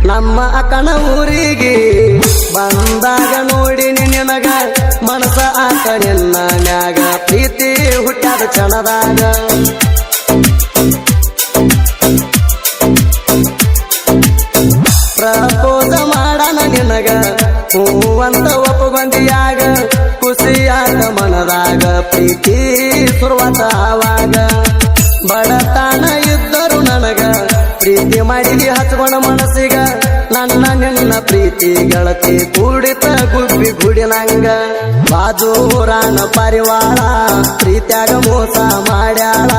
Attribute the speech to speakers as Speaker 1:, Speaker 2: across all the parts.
Speaker 1: ನಮ್ಮ ಅಕ್ಕನ ಊರಿಗೆ ಬಂದಾಗ ನೋಡಿನಿ ನಿನಗ ಮನಸ ಆತ ನಿನ್ನ ಮ್ಯಾಗ ಪ್ರೀತಿ ಹುಟ್ಟಾದ ಕ್ಷಣದಾಗ ಪ್ರಪೋಸ ಮಾಡಣ ನಿನಗ ಹೂವಂತ ಒಪ್ಪುಗೊಂದಿಯಾಗ ಖುಷಿಯಾದ ಮನದಾಗ ಪ್ರೀತಿ ಶುರುವಾತ ಆವಾಗ ಬಡತನ ಇದ್ದರು ನನಗ ಪ್ರೀತಿ ಮಾಡಿದಿ ಹಚ್ಕೊಂಡ ಮನಸ್ಸಿಗ ನನ್ನ ನಿನ್ನ ಪ್ರೀತಿ ಗೆಳತಿ ಕೂಡಿತ ಗುಬ್ಬಿ ಗುಡಿನಂಗ ಬಾಜೂರಾನ ಪರಿವಾಳ ಪ್ರೀತ್ಯಾಗ ಮೋಸ ಮಾಡ್ಯಾಳ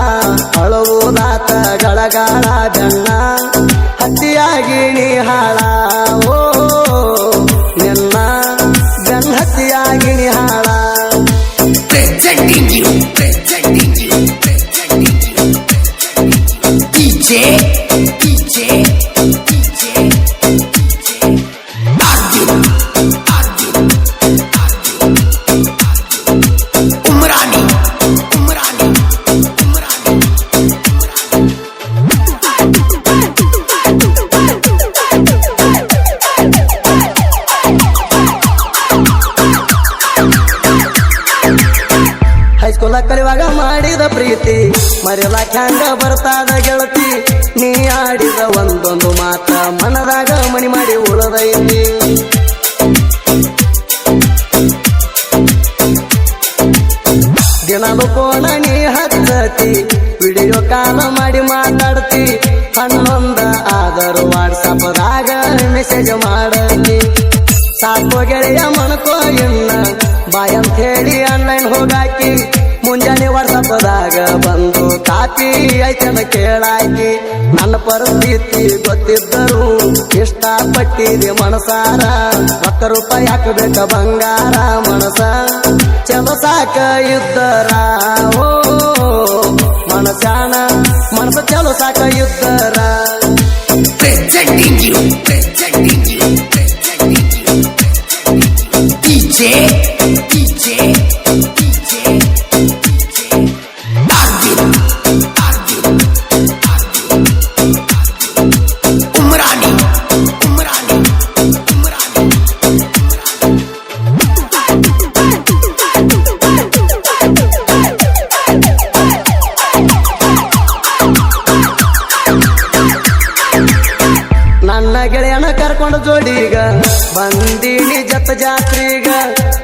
Speaker 1: ಅಳುವುದಾತ ಗಳಗಾಳ ಜನ್ನ ಹತ್ತಿಯಾಗಿ ನೀ ಹಾಳ ಓ ನಿನ್ನ ಜನ್ ಹತ್ತಿಯಾಗಿ ನೀ ಹಾಳ ಹೈಸ್ಕೂಲ ಕಲಿಯುವಾಗ ಮಾಡಿದ ಪ್ರೀತಿ ಮರೆಯಲಾಕ ಹ್ಯಾಂಗ ಬರ್ತಾದ ಗೆಳತಿ ನೀ ಆಡಿದ ಒಂದೊಂದು ಮಾತ ಮನದಾಗ ಮನಿ ಮಾಡಿ ಉಳದೈತಿ ದಿನಲು ಕೋಣ ನೀ ಹಚ್ಚತಿ ವಿಡಿಯೋ ಕಾಲ್ ಮಾಡಿ ಮಾತಾಡ್ತಿ ಹನ್ನೊಂದ ಆದರೂ ವಾಟ್ಸಪ್ದಾಗ ಮೆಸೇಜ್ ಮಾಡತಿ ಸಾಕೋ ಗೆಳೆಯ ಮಣಕೋ ಇನ್ನ ಬಾಯಂತ ಹೇಳಿ ಆನ್ಲೈನ್ ಹೋಗಾಕಿ ಮುಂಜಾನೆ ವಾಟ್ಸಪ್ದಾಗ ಬಂದು ಕಾಪಿ ಐತನ ಕೇಳಾಕಿ ನನ್ನ ಪರಿಸ್ಥಿತಿ ಗೊತ್ತಿದ್ದರು ಇಷ್ಟಪಟ್ಟಿದೆ ಮನಸಾರ ₹10 ಹಾಕಬೇಕ ಬಂಗಾರ ಮನಸ ಚಲೋ ಸಾಕ ಇದ್ದರ ಓ ಮನಸ್ಯಾನ ಮನಸ ಚಲೋ ಸಾಕ ಇದ್ದರ ನನ್ನ ಗೆಳೆಯನ ಕರ್ಕೊಂಡು ಜೋಡಿಗ ಬಂದೀನಿ ಜಾತ್ರೆಗ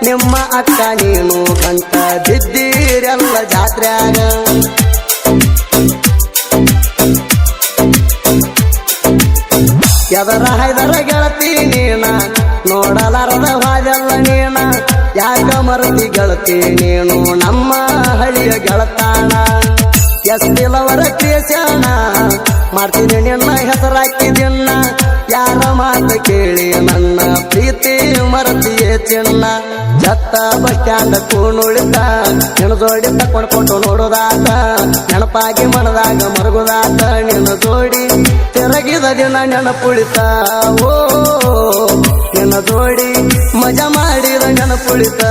Speaker 1: ನಿಮ್ಮ ಅಕ್ಕ ನೀನು ಕಂಟ ಬಿದ್ದೀರೆಲ್ಲ ಜಾತ್ರ್ಯಾಗ ಎದರ ಹೈದರ ಗೆಳತಿ ನೀನ ನೋಡಲಾರದ ಹಾದೆಲ್ಲ ನೀನ ಯಾಕ ಮರತಿ ಗೆಳತಿ ನೀನು ನಮ್ಮ ಹಳಿಯ ಗೆಳತಾಣ ಎಸ್ತಿಲವರ ಕೇಸಣ ಮಾಡ್ತೀನಿ ನಿನ್ನ ಹೆಸರಾಕಿದಿನ್ನ ಯಾರ ಮಾತು ಕೇಳಿ ನನ್ನ ಪ್ರೀತಿ ಮರತಿಯೇ ಚಿನ್ನ ಜತ್ತ ಬಸ್ ಸ್ಟ್ಯಾಂಡ್ ಕೂನುಳಿತ ನಿನ್ನ ಜೋಡಿ ತಕೊಂಡ್ಕೊಂಡು ನೋಡೋದಾತ ನೆನಪಾಗಿ ಮನದಾಗ ಮರಗುದಾತ ನಿನ್ನ ಜೋಡಿ ತಿರಗಿದ ದಿನ ನೆನಪುಳಿತ ಓ ನಿನ್ನ ಜೋಡಿ ಮಜಾ ಮಾಡಿದ ನೆನಪುಳಿತ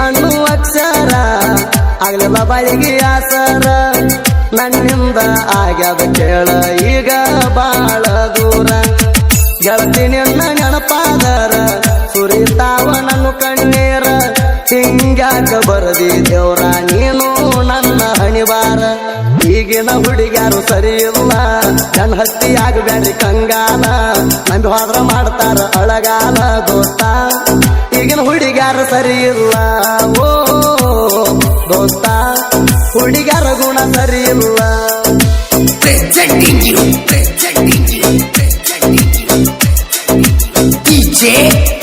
Speaker 1: ಅನ್ನು ಅಕ್ಷರ ಆಗ್ಲಿಲ್ಲ ಬಾಳಿಗೆ ಆಸರ ನನ್ನಿಂದ ಆಗ್ಯದ ಕೇಳ ಈಗ ಬಾಳ ದೂರ ಗೆಳತಿ ನಿನ್ನ ನೆನಪಾದರ ಸುರಿತಾವ ನನ್ನ ಕಣ್ಣೀರ ಹಿಂಗ್ಯಾಕ ಬರದಿ ದೇವ್ರ ನೀನು ನನ್ನ ಹಣಿವಾರ ಈಗಿನ ಹುಡುಗ್ಯಾರು ಸರಿ ಇಲ್ಲ ಜನ ಹತ್ತಿ ಆಗಬೇಡಿ ಕಂಗಾಲ ನಂಬಿ ಹೋದ್ರ ಮಾಡ್ತಾರ ಅಳಗಾಲ ದೋಸ್ತ ಈಗಿನ ಹುಡುಗ್ಯಾರು ಸರಿ ಇಲ್ಲ ಓ ದೋಸ್ತ ಹುಡುಗ್ಯಾರ ಗುಣ ಸರಿ ಇಲ್ಲ
Speaker 2: DJ